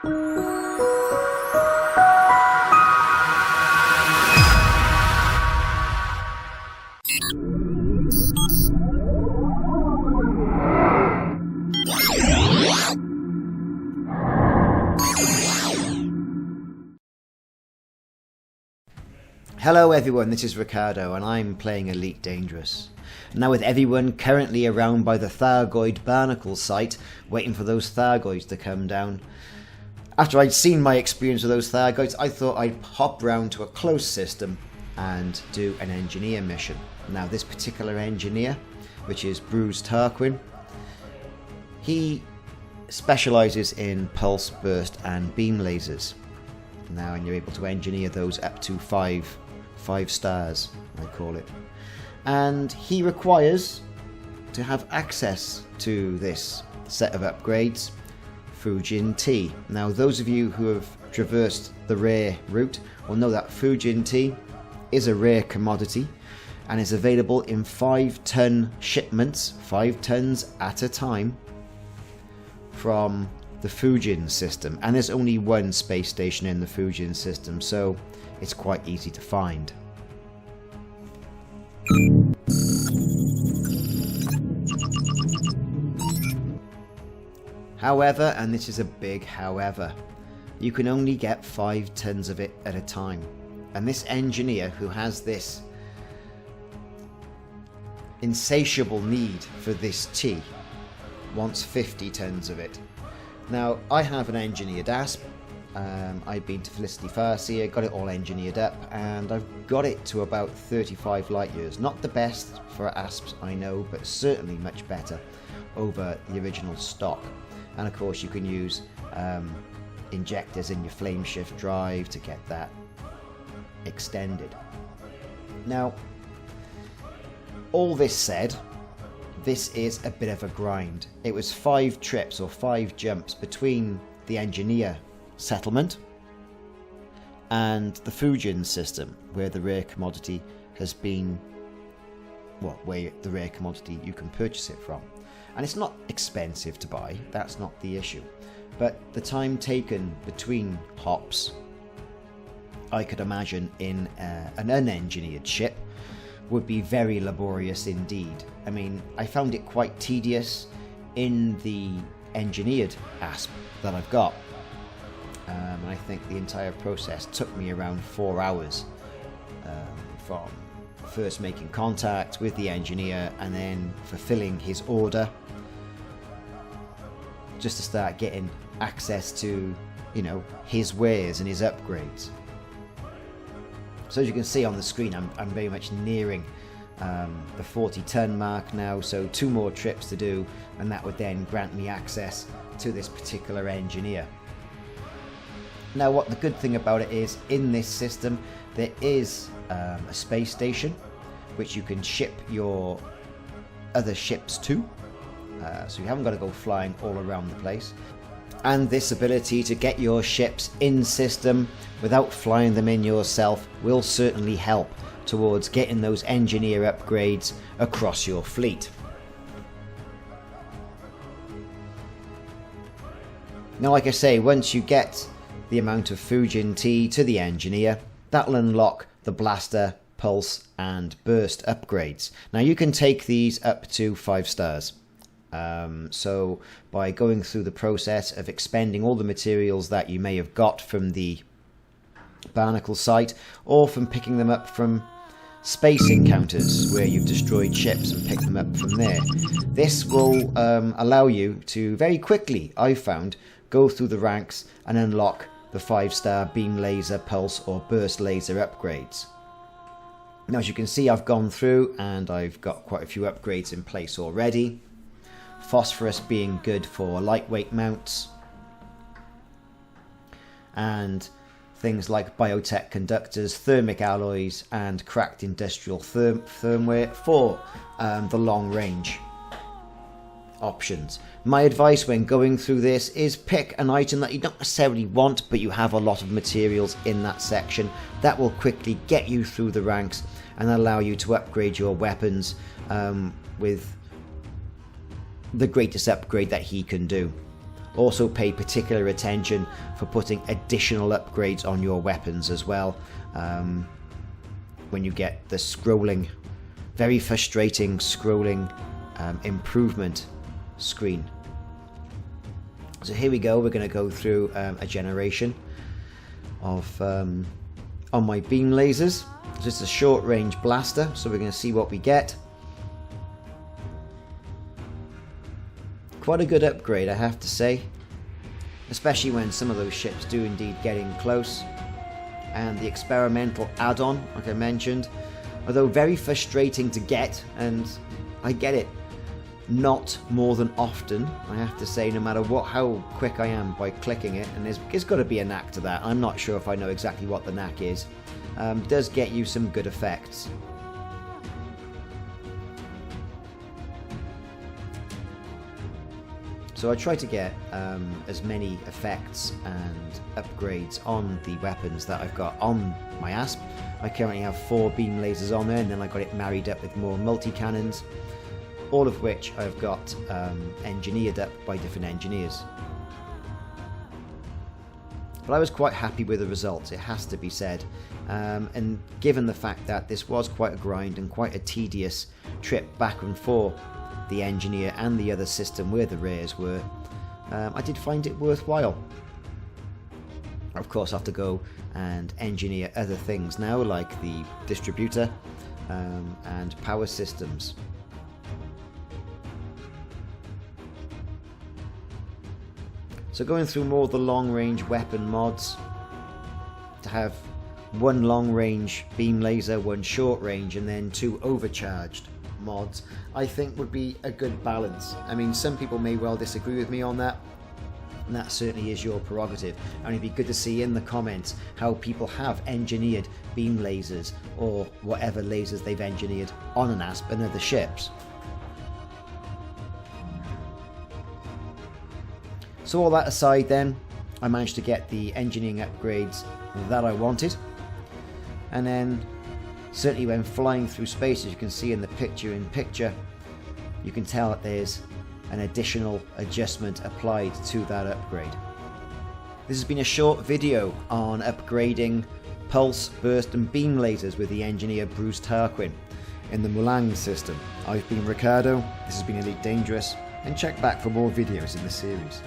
Hello everyone, this is Ricardo and I'm playing Elite Dangerous. Now with everyone currently around by the Thargoid Barnacle site, waiting for those Thargoids to come down. After I'd seen my experience with those Thargoids, I thought I'd hop round to a closed system and do an engineer mission. Now this particular engineer, which is Broo Tarquin, he specialises in pulse, burst and beam lasers. Now, and you're able to engineer those up to five stars, I call it. And he requires to have access to this set of upgrades, Fujin Tea. Now, those of you who have traversed the rare route will know that Fujin Tea is a rare commodity and is available in 5-ton shipments, 5 tons at a time, from the Fujin system. And there's only one space station in the Fujin system, so it's quite easy to find. However, and this is a big however, you can only get 5 tons of it at a time. And this engineer who has this insatiable need for this tea wants 50 tons of it. Now, I have an engineered ASP. I've been to Felicity Farseer, got it all engineered up, and I've got it to about 35 light years. Not the best for ASPs, I know, but certainly much better over the original stock. And of course, you can use injectors in your flameshift drive to get that extended. Now, all this said, this is a bit of a grind. It was 5 trips or 5 jumps between the engineer settlement and the Fujin system, where the rare commodity has been, well, where the rare commodity you can purchase it from. And it's not expensive to buy, that's not the issue. But the time taken between hops, I could imagine in an unengineered ship, would be very laborious indeed. I mean, I found it quite tedious in the engineered ASP that I've got. I think the entire process took me around 4 hours from first making contact with the engineer and then fulfilling his order, just to start getting access to, you know, his wares and his upgrades. So as you can see on the screen, I'm very much nearing the 40-ton mark now, so 2 more trips to do, and that would then grant me access to this particular engineer. Now, what the good thing about it is, in this system, there is a space station which you can ship your other ships to, so you haven't got to go flying all around the place. And this ability to get your ships in system without flying them in yourself will certainly help towards getting those engineer upgrades across your fleet. Now, like I say, once you get the amount of Fujin Tea to the engineer, that'll unlock the blaster, pulse and burst upgrades. Now, you can take these up to 5 stars. So by going through the process of expending all the materials that you may have got from the Barnacle site, or from picking them up from space encounters where you've destroyed ships and picked them up from there, this will allow you to very quickly, I've found, go through the ranks and unlock the 5-star beam laser, pulse or burst laser upgrades. Now, as you can see, I've gone through and I've got quite a few upgrades in place already. Phosphorus being good for lightweight mounts, and things like biotech conductors, thermic alloys and cracked industrial firmware for the long range options. My advice when going through this is pick an item that you don't necessarily want, but you have a lot of materials in that section that will quickly get you through the ranks and allow you to upgrade your weapons with the greatest upgrade that he can do. Also pay particular attention for putting additional upgrades on your weapons as well. When you get the scrolling, very frustrating scrolling improvement screen. So here we go, we're going to go through a generation of on my beam lasers. So it's a short range blaster, so we're going to see what we get. Quite a good upgrade, I have to say, especially when some of those ships do indeed get in close. And the experimental add-on, like I mentioned, although very frustrating to get, and I get it, not more than often, I have to say, no matter how quick I am by clicking it, and there's got to be a knack to that. I'm not sure if I know exactly what the knack is. Does get you some good effects. So I try to get as many effects and upgrades on the weapons that I've got on my ASP. I currently have 4 beam lasers on there, and then I got it married up with more multi-cannons, all of which I've got engineered up by different engineers. But I was quite happy with the results, it has to be said. And given the fact that this was quite a grind and quite a tedious trip back and forth, the engineer and the other system where the rares were, I did find it worthwhile. Of course I have to go and engineer other things now, like the distributor and power systems. So going through more of the long range weapon mods, to have 1 long range beam laser, 1 short range, and then 2 overcharged mods, I think would be a good balance. I mean, some people may well disagree with me on that, and that certainly is your prerogative, and it'd be good to see in the comments how people have engineered beam lasers or whatever lasers they've engineered on an ASP and other ships. So all that aside then, I managed to get the engineering upgrades that I wanted, and then certainly when flying through space, as you can see in the picture-in-picture, you can tell that there's an additional adjustment applied to that upgrade. This has been a short video on upgrading pulse, burst and beam lasers with the engineer Broo Tarquin in the Mulang system. I've been Ricardo, this has been Elite Dangerous, and check back for more videos in the series.